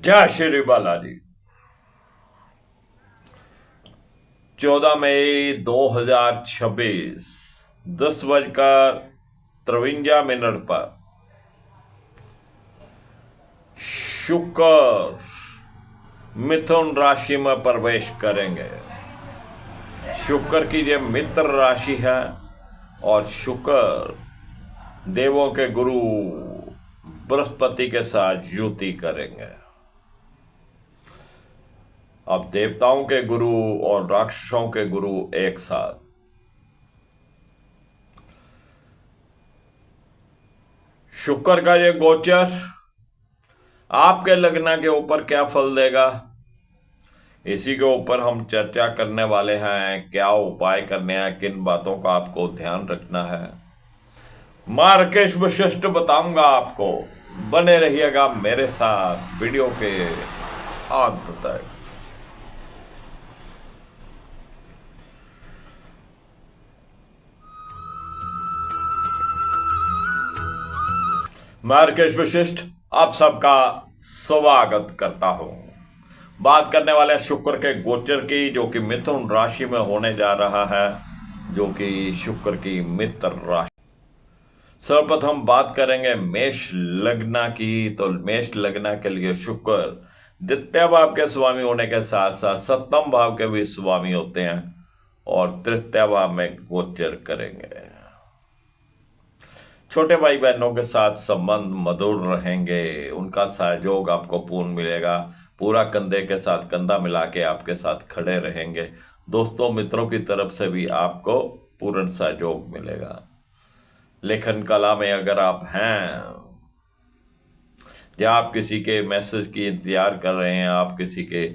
जय श्री बालाजी। 14 मई 2026 10:53 पर शुक्र मिथुन राशि में प्रवेश करेंगे। शुक्र की ये मित्र राशि है और शुक्र देवों के गुरु बृहस्पति के साथ युति करेंगे। अब देवताओं के गुरु और राक्षसों के गुरु एक साथ। शुक्र का ये गोचर आपके लग्न के ऊपर क्या फल देगा, इसी के ऊपर हम चर्चा करने वाले हैं। क्या उपाय करने हैं, किन बातों का आपको ध्यान रखना है, मां राकेश वशिष्ठ बताऊंगा आपको। बने रहिएगा मेरे साथ वीडियो के अंत तक। मैं राकेश वशिष्ठ आप सबका स्वागत करता हूं। बात करने वाले शुक्र के गोचर की, जो कि मिथुन राशि में होने जा रहा है, जो कि शुक्र की मित्र राशि। सर्वप्रथम बात करेंगे मेष लग्न की। तो मेष लग्न के लिए शुक्र द्वितीय भाव के स्वामी होने के साथ साथ सप्तम भाव के भी स्वामी होते हैं और तृतीय भाव में गोचर करेंगे। छोटे भाई बहनों के साथ संबंध मधुर रहेंगे, उनका सहयोग आपको पूर्ण मिलेगा। पूरा कंधे के साथ कंधा मिला के आपके साथ खड़े रहेंगे। दोस्तों मित्रों की तरफ से भी आपको पूर्ण सहयोग मिलेगा। लेखन कला में अगर आप हैं या आप किसी के मैसेज की इंतजार कर रहे हैं, आप किसी के,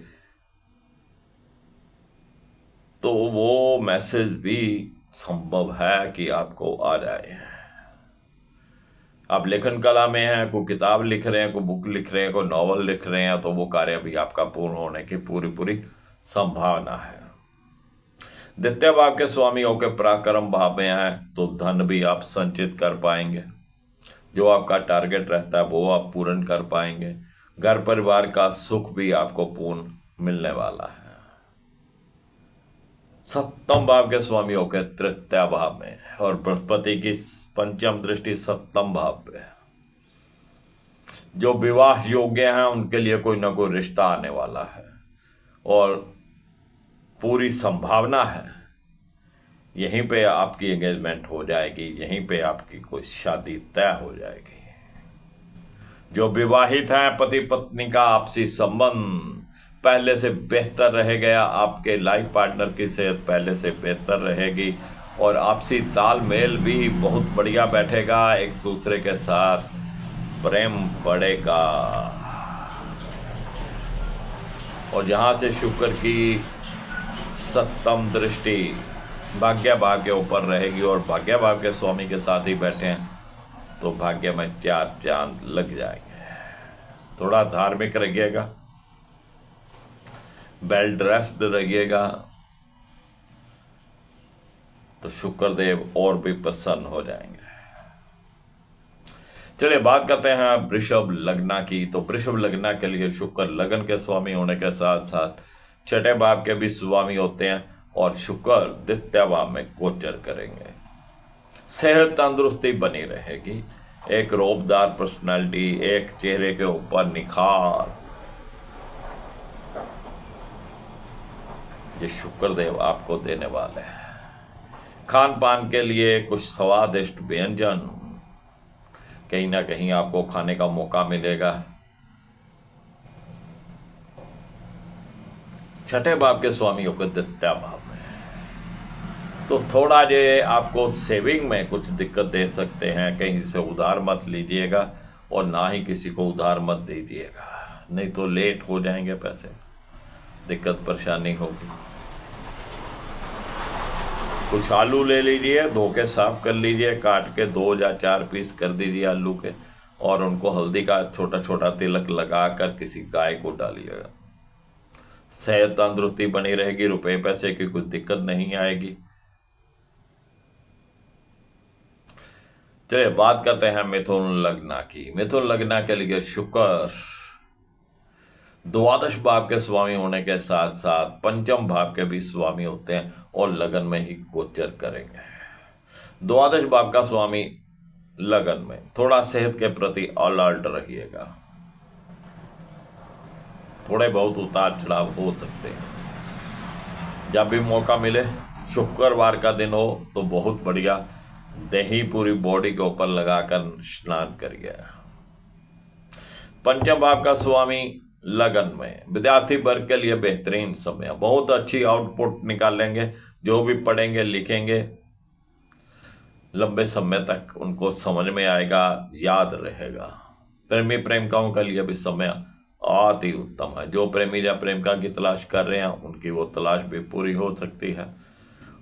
तो वो मैसेज भी संभव है कि आपको आ जाए। आप लेखन कला में हैं, कोई किताब लिख रहे हैं, कोई बुक लिख रहे हैं, कोई नॉवल लिख रहे हैं, तो वो कार्य भी आपका पूर्ण होने की पूरी पूरी संभावना है। द्वितीय भाव के स्वामी होकर पराक्रम भाव में है तो धन भी आप संचित कर पाएंगे। जो आपका टारगेट रहता है वो आप पूर्ण कर पाएंगे। घर परिवार का सुख भी आपको पूर्ण मिलने वाला है। सप्तम भाव के स्वामी होकर तृतीय भाव में और बृहस्पति की पंचम दृष्टि सप्तम भाव पे। जो विवाह योग्य हैं उनके लिए कोई ना कोई रिश्ता आने वाला है और पूरी संभावना है यहीं पे आपकी एंगेजमेंट हो जाएगी, यहीं पे आपकी कोई शादी तय हो जाएगी। जो विवाहित हैं, पति पत्नी का आपसी संबंध पहले से बेहतर रहेगा। आपके लाइफ पार्टनर की सेहत पहले से बेहतर रहेगी और आपसी तालमेल भी बहुत बढ़िया बैठेगा। एक दूसरे के साथ प्रेम बढ़ेगा। और जहां से शुक्र की सप्तम दृष्टि भाग्य भाव के ऊपर रहेगी और भाग्य भाव के स्वामी के साथ ही बैठे हैं, तो भाग्य में चार चांद लग जाएंगे। थोड़ा धार्मिक रहिएगा, वेल ड्रेस्ड रहिएगा, तो शुक्रदेव और भी प्रसन्न हो जाएंगे। चलिए बात करते हैं वृषभ लग्न की। तो वृषभ लग्न के लिए शुक्र लगन के स्वामी होने के साथ साथ छठे भाव के भी स्वामी होते हैं और शुक्र द्वितीय भाव में गोचर करेंगे। सेहत तंदुरुस्ती बनी रहेगी। एक रोबदार पर्सनालिटी, एक चेहरे के ऊपर निखार, ये शुक्रदेव आपको देने वाले हैं। खान पान के लिए कुछ स्वादिष्ट व्यंजन कहीं ना कहीं आपको खाने का मौका मिलेगा। छठे भाव के स्वामी होकर द्वितीय भाव में, तो थोड़ा ये आपको सेविंग में कुछ दिक्कत दे सकते हैं। कहीं से उधार मत लीजिएगा और ना ही किसी को उधार मत दीजिएगा, नहीं तो लेट हो जाएंगे पैसे, दिक्कत परेशानी होगी। कुछ आलू ले लीजिए, धो के साफ कर लीजिए, काट के 2 या 4 पीस कर दीजिए आलू के और उनको हल्दी का छोटा छोटा तिलक लगाकर किसी गाय को डालिएगा। सेहत तंदुरुस्ती बनी रहेगी, रुपए पैसे की कुछ दिक्कत नहीं आएगी। चलिए बात करते हैं मिथुन लग्न की। मिथुन लग्न के लिए शुक्र द्वादश भाव के स्वामी होने के साथ साथ पंचम भाव के भी स्वामी होते हैं और लगन में ही गोचर करेंगे। द्वादश भाव का स्वामी लगन में, थोड़ा सेहत के प्रति अलर्ट रहिएगा, थोड़े बहुत उतार चढ़ाव हो सकते हैं। जब भी मौका मिले, शुक्रवार का दिन हो तो बहुत बढ़िया, दही पूरी बॉडी के ऊपर लगाकर स्नान करिए। पंचम भाव का स्वामी लगन में, विद्यार्थी वर्ग के लिए बेहतरीन समय, बहुत अच्छी आउटपुट निकालेंगे। जो भी पढ़ेंगे लिखेंगे लंबे समय तक उनको समझ में आएगा, याद रहेगा। प्रेमी प्रेमिकाओं के लिए भी समय अति उत्तम है। जो प्रेमी या प्रेमिका की तलाश कर रहे हैं उनकी वो तलाश भी पूरी हो सकती है।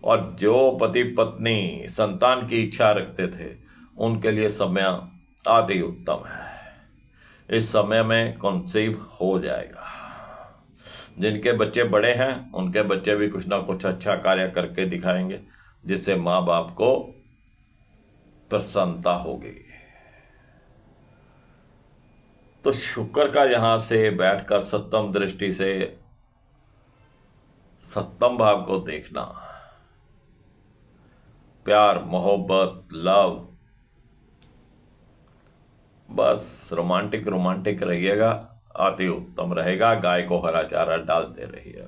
और जो पति पत्नी संतान की इच्छा रखते थे उनके लिए समय अति उत्तम है। इस समय में कंसीव हो जाएगा। जिनके बच्चे बड़े हैं उनके बच्चे भी कुछ ना कुछ अच्छा कार्य करके दिखाएंगे जिससे माँ बाप को प्रसन्नता होगी। तो शुक्र का यहां से बैठकर सप्तम दृष्टि से सप्तम भाव को देखना, प्यार मोहब्बत लव, बस रोमांटिक रोमांटिक रहिएगा, अति उत्तम रहेगा। गाय को हरा चारा डालते रहिए,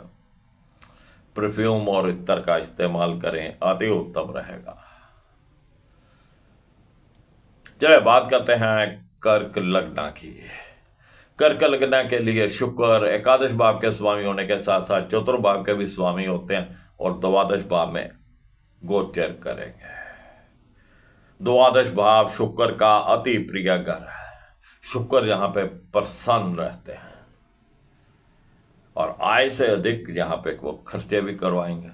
परफ्यूम और इत्र का इस्तेमाल करें, अति उत्तम रहेगा। चलिए बात करते हैं कर्क लग्न की। कर्क लग्न के लिए शुक्र एकादश भाव के स्वामी होने के साथ साथ चतुर्थ भाव के भी स्वामी होते हैं और द्वादश भाव में गोचर करेंगे। द्वादश भाव शुक्र का अति प्रिय घर है। शुक्र यहां पे प्रसन्न रहते हैं और आय से अधिक यहां पे वो खर्चे भी करवाएंगे।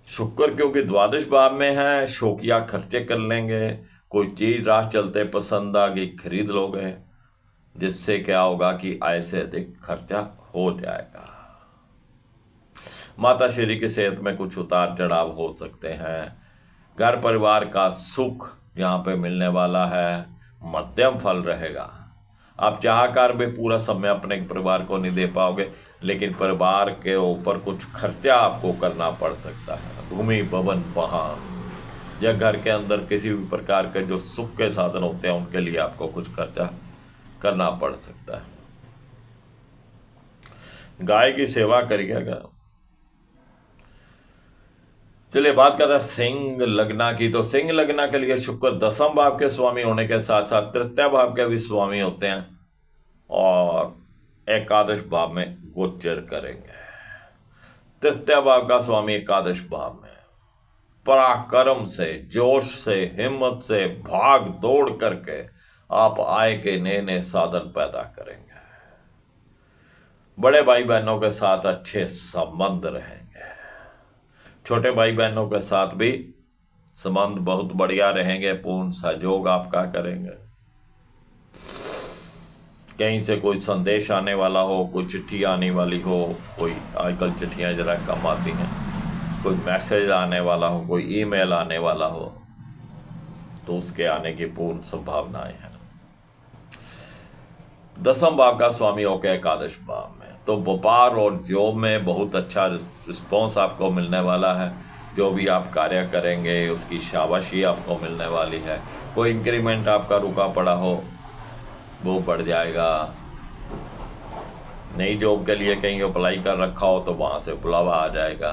शुक्र क्योंकि द्वादश भाव में है, शौकिया खर्चे कर लेंगे। कोई चीज राह चलते पसंद आ गई, खरीद लोगे, जिससे क्या होगा कि आय से अधिक खर्चा हो जाएगा। माता श्री की सेहत में कुछ उतार चढ़ाव हो सकते हैं। घर परिवार का सुख यहां पे मिलने वाला है, मध्यम फल रहेगा। आप चाहकर भी पूरा समय अपने परिवार को नहीं दे पाओगे, लेकिन परिवार के ऊपर कुछ खर्चा आपको करना पड़ सकता है। भूमि भवन वाहन या घर के अंदर किसी भी प्रकार के जो सुख के साधन होते हैं उनके लिए आपको कुछ खर्चा करना पड़ सकता है। गाय की सेवा करिएगा। चलिए बात करते हैं सिंह लग्न की। तो सिंह लग्न के लिए शुक्र दसम भाव के स्वामी होने के साथ साथ तृतीय भाव के भी स्वामी होते हैं और एकादश भाव में गोचर करेंगे। तृतीय भाव का स्वामी एकादश भाव में पराक्रम से, जोश से, हिम्मत से भाग दौड़ करके आप आय के नए नए साधन पैदा करेंगे। बड़े भाई बहनों के साथ अच्छे संबंध रहेंगे। छोटे भाई बहनों के साथ भी संबंध बहुत बढ़िया रहेंगे, पूर्ण सहयोग आपका करेंगे। कहीं से कोई संदेश आने वाला हो, कोई चिट्ठी आने वाली हो, कोई आजकल चिट्ठियां जरा कम आती हैं, कोई मैसेज आने वाला हो, कोई ईमेल आने वाला हो, तो उसके आने की पूर्ण संभावनाएं हैं। दसम भाव का स्वामी होकर एकादश भाव में, तो व्यापार और जॉब में बहुत अच्छा रिस्पॉन्स आपको मिलने वाला है। जो भी आप कार्य करेंगे उसकी शाबाशी आपको मिलने वाली है। कोई इंक्रीमेंट आपका रुका पड़ा हो वो बढ़ जाएगा। नई जॉब के लिए कहीं अप्लाई कर रखा हो तो वहां से बुलावा आ जाएगा।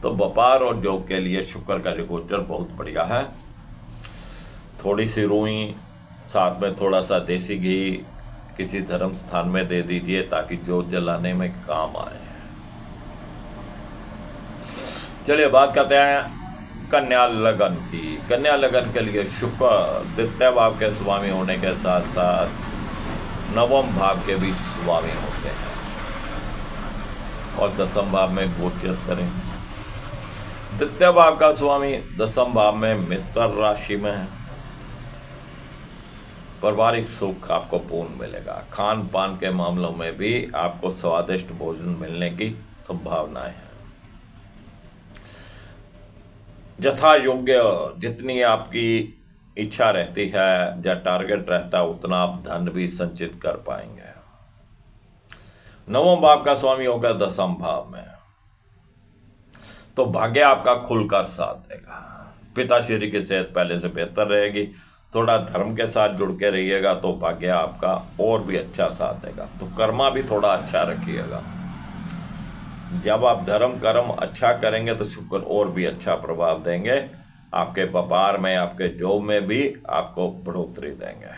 तो व्यापार और जॉब के लिए शुक्र का गोचर बहुत बढ़िया है। थोड़ी सी रुई, साथ में थोड़ा सा देसी घी किसी धर्म स्थान में दे दीजिए ताकि जोत जलाने में काम आए। चलिए बात करते हैं कन्या लगन की। कन्या लगन के लिए शुक्र द्वितीय भाव के स्वामी होने के साथ साथ नवम भाव के भी स्वामी होते हैं और दसम भाव में गोचर करें। द्वितीय भाव का स्वामी दसम भाव में मित्र राशि में है। पारिवारिक सुख आपको पूर्ण मिलेगा। खान पान के मामलों में भी आपको स्वादिष्ट भोजन मिलने की संभावनाएं है। यथा योग्य जितनी आपकी इच्छा रहती है या टारगेट रहता है उतना आप धन भी संचित कर पाएंगे। नवम भाव का स्वामी होगा दसम भाव में, तो भाग्य आपका खुलकर साथ देगा। पिताश्री की सेहत पहले से बेहतर रहेगी। थोड़ा धर्म के साथ जुड़ के रहिएगा तो भाग्य आपका और भी अच्छा साथ देगा। तो कर्मा भी थोड़ा अच्छा रखिएगा। जब आप धर्म कर्म अच्छा करेंगे तो शुक्र और भी अच्छा प्रभाव देंगे। आपके व्यापार में, आपके जॉब में भी आपको बढ़ोतरी देंगे।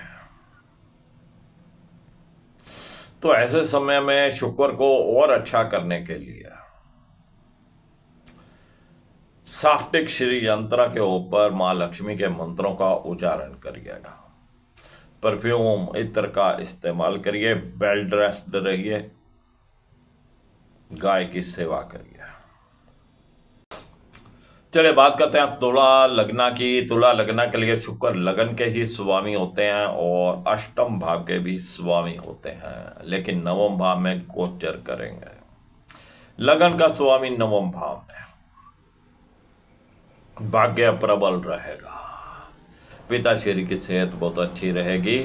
तो ऐसे समय में शुक्र को और अच्छा करने के लिए साफ्टिक श्री यंत्र के ऊपर मां लक्ष्मी के मंत्रों का उच्चारण करिएगा। परफ्यूम इत्र का इस्तेमाल करिए। वेल ड्रेस्ड रहिए। गाय की सेवा करिए। चलिए बात करते हैं तुला लग्न की। तुला लग्न के लिए शुक्र लगन के ही स्वामी होते हैं और अष्टम भाव के भी स्वामी होते हैं, लेकिन नवम भाव में गोचर करेंगे। लगन का स्वामी नवम भाव में, भाग्य प्रबल रहेगा। पिताश्री की सेहत बहुत अच्छी रहेगी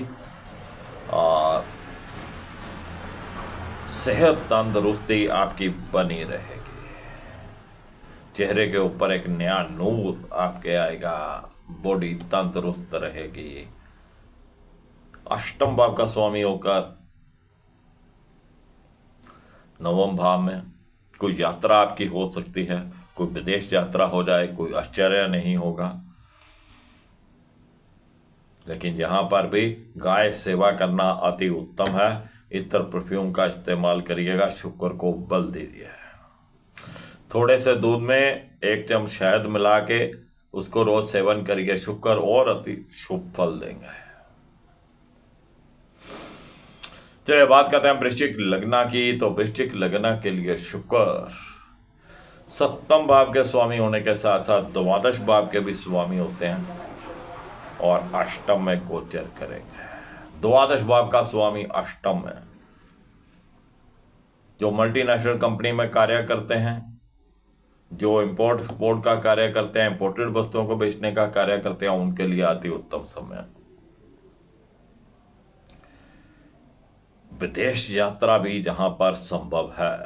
और सेहत तंदुरुस्ती आपकी बनी रहेगी। चेहरे के ऊपर एक नया नूर आपके आएगा। बॉडी तंदुरुस्त रहेगी। अष्टम भाव का स्वामी होकर नवम भाव में कोई यात्रा आपकी हो सकती है। कोई विदेश यात्रा हो जाए, कोई आश्चर्य नहीं होगा। लेकिन यहां पर भी गाय सेवा करना अति उत्तम है। इत्र परफ्यूम का इस्तेमाल करिएगा। शुक्र को बल दीजिए। थोड़े से दूध में एक चम्मच शहद मिला के उसको रोज सेवन करिए। शुक्र और अति शुभ फल देंगे। चलिए बात करते हैं वृश्चिक लग्न की। तो वृश्चिक लग्न के लिए शुक्र सप्तम भाव के स्वामी होने के साथ साथ द्वादश भाव के भी स्वामी होते हैं और अष्टम में गोचर करेंगे। द्वादश भाव का स्वामी अष्टम में, जो मल्टीनेशनल कंपनी में कार्य करते हैं, जो इंपोर्ट एक्सपोर्ट का कार्य करते हैं, इंपोर्टेड वस्तुओं को बेचने का कार्य करते हैं, उनके लिए अति उत्तम समय। विदेश यात्रा भी जहां पर संभव है,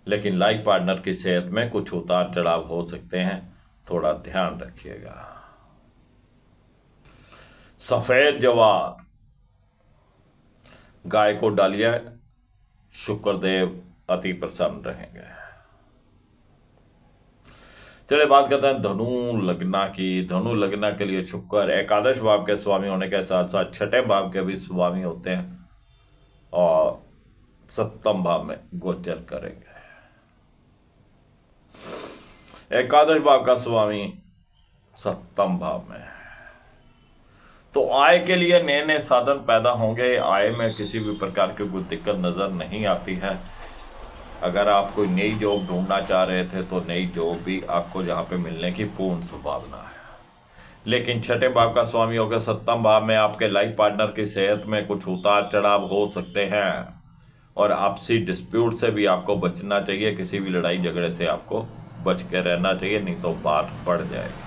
लेकिन लाइफ पार्टनर की सेहत में कुछ उतार चढ़ाव हो सकते हैं, थोड़ा ध्यान रखिएगा। सफेद जवार गाय को डालिए। शुक्रदेव अति प्रसन्न रहेंगे। चलिए बात करते हैं धनु लग्न की। धनु लग्न के लिए शुक्र एकादश भाव के स्वामी होने के साथ साथ छठे भाव के भी स्वामी होते हैं और सप्तम भाव में गोचर करेंगे। एकादश भाव का स्वामी सप्तम भाव में, तो आय के लिए नए नए साधन पैदा होंगे। आय में किसी भी प्रकार की कोई दिक्कत नजर नहीं आती है। अगर आप कोई नई जॉब ढूंढना चाह रहे थे तो नई जॉब भी आपको यहां पे मिलने की पूर्ण संभावना है। लेकिन छठे भाव का स्वामी होकर सप्तम भाव में आपके लाइफ पार्टनर की सेहत में कुछ उतार चढ़ाव हो सकते हैं और आपसी डिस्प्यूट से भी आपको बचना चाहिए। किसी भी लड़ाई झगड़े से आपको बच के रहना चाहिए, नहीं तो बात बढ़ जाएगी।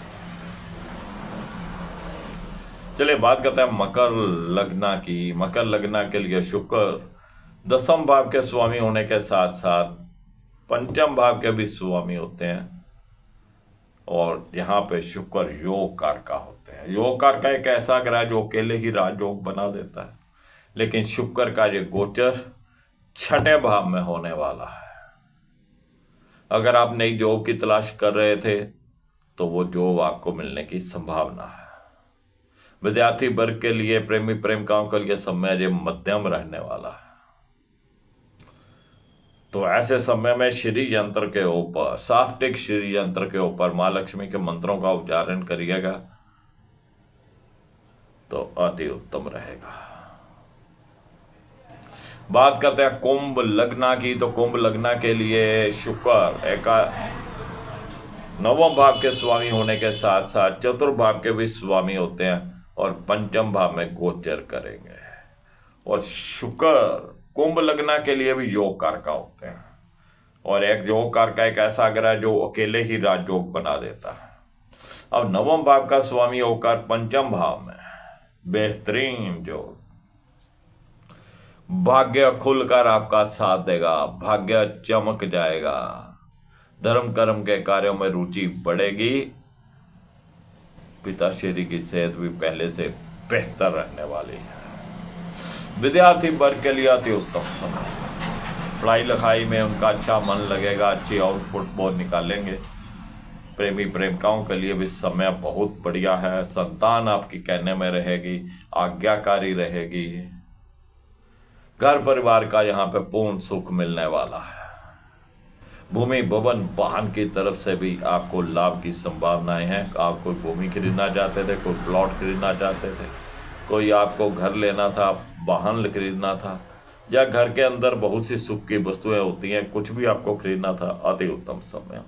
चलिए बात करते हैं मकर लग्न की। मकर लग्न के लिए शुक्र दसम भाव के स्वामी होने के साथ साथ पंचम भाव के भी स्वामी होते हैं और यहां पे शुक्र योग कारका होते हैं। योग कारका एक ऐसा ग्रह जो अकेले ही राजयोग बना देता है, लेकिन शुक्र का ये गोचर छठे भाव में होने वाला है। अगर आप नई जॉब की तलाश कर रहे थे तो वो जॉब आपको मिलने की संभावना है। विद्यार्थी वर्ग के लिए, प्रेमी प्रेमिकाओं के लिए समय ये मध्यम रहने वाला है। तो ऐसे समय में श्री यंत्र के ऊपर, साफ्टिक श्री यंत्र के ऊपर मां लक्ष्मी के मंत्रों का उच्चारण करिएगा तो अति उत्तम रहेगा। बात करते हैं कुंभ लग्न की। तो कुंभ लग्न के लिए शुक्र नवम भाव के स्वामी होने के साथ साथ चतुर्भाव के भी स्वामी होते हैं और पंचम भाव में गोचर करेंगे। और शुक्र कुंभ लग्न के लिए भी योग कारका होते हैं और एक योग कारका एक ऐसा ग्रह जो अकेले ही राजयोग बना देता है। अब नवम भाव का स्वामी होकर पंचम भाव में बेहतरीन योग, भाग्य खुलकर आपका साथ देगा, भाग्य चमक जाएगा, धर्म कर्म के कार्यों में रुचि बढ़ेगी, पिताश्री की सेहत भी पहले से बेहतर रहने वाली है। विद्यार्थी वर्ग के लिए अति उत्तम समय, पढ़ाई लिखाई में उनका अच्छा मन लगेगा, अच्छी आउटपुट वो निकालेंगे। प्रेमी प्रेमिकाओं के लिए भी समय बहुत बढ़िया है, संतान आपकी कहने में रहेगी, आज्ञाकारी रहेगी, घर परिवार का यहां पे पूर्ण सुख मिलने वाला है। भूमि भवन वाहन की तरफ से भी आपको लाभ की संभावनाएं हैं। आप कोई भूमि खरीदना चाहते थे, कोई प्लॉट खरीदना चाहते थे, कोई आपको घर लेना था, वाहन खरीदना था, या घर के अंदर बहुत सी सुख की वस्तुएं होती हैं, कुछ भी आपको खरीदना था, अति उत्तम समय।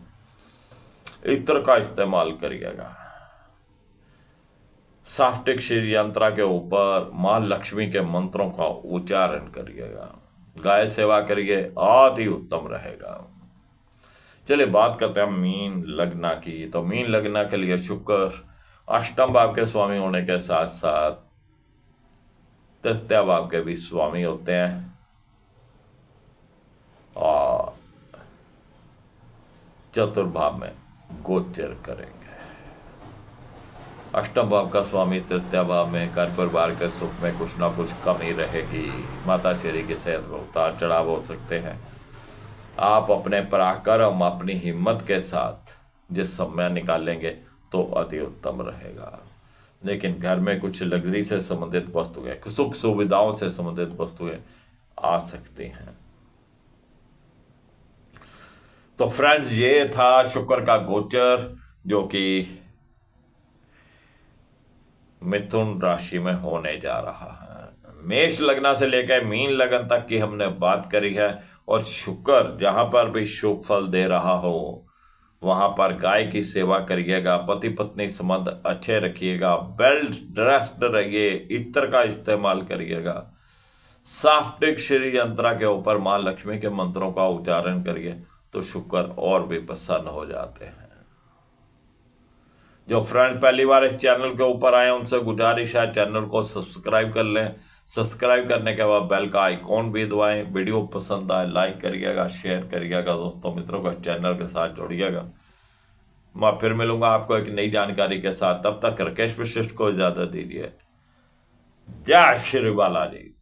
इत्र का इस्तेमाल करिएगा। साफ्टिक श्री यंत्रा के ऊपर मां लक्ष्मी के मंत्रों का उच्चारण करिएगा। गाय सेवा करिए, अति उत्तम रहेगा। चलिए बात करते हैं मीन लग्न की। तो मीन लग्न के लिए शुक्र अष्टम भाव के स्वामी होने के साथ साथ तृतीय भाव के भी स्वामी होते हैं और चतुर्भाव में गोचर करेंगे। अष्टम भाव का स्वामी तृतीय भाव में, घर परिवार के सुख में कुछ ना कुछ कमी रहेगी, माता श्री की सेहत में उतार चढ़ाव हो सकते हैं। आप अपने पराक्रम, अपनी हिम्मत के साथ जिस समय निकालेंगे तो अति उत्तम रहेगा। लेकिन घर में कुछ लग्जरी से संबंधित वस्तुएं, सुख सुविधाओं से संबंधित वस्तुएं आ सकती हैं। तो फ्रेंड्स, ये था शुक्र का गोचर जो कि मिथुन राशि में होने जा रहा है। मेष लग्न से लेकर मीन लग्न तक की हमने बात करी है। और शुक्र जहां पर भी शुभ फल दे रहा हो वहां पर गाय की सेवा करिएगा, पति पत्नी संबंध अच्छे रखिएगा, वेल ड्रेस्ड रहिए, इत्र का इस्तेमाल करिएगा, साफ्टिक श्री यंत्रा के ऊपर मां लक्ष्मी के मंत्रों का उच्चारण करिए तो शुक्र और भी प्रसन्न हो जाते हैं। जो फ्रेंड पहली बार इस चैनल के ऊपर आए उनसे गुजारिश है चैनल को सब्सक्राइब कर लें। सब्सक्राइब करने के बाद बेल का आइकॉन भी दबाएं। वीडियो पसंद आए लाइक करिएगा, शेयर करिएगा, दोस्तों मित्रों को चैनल के साथ जोड़िएगा। मैं फिर मिलूंगा आपको एक नई जानकारी के साथ। तब तक राकेश वशिष्ठ को इजाजत दीजिए। जय श्री बालाजी।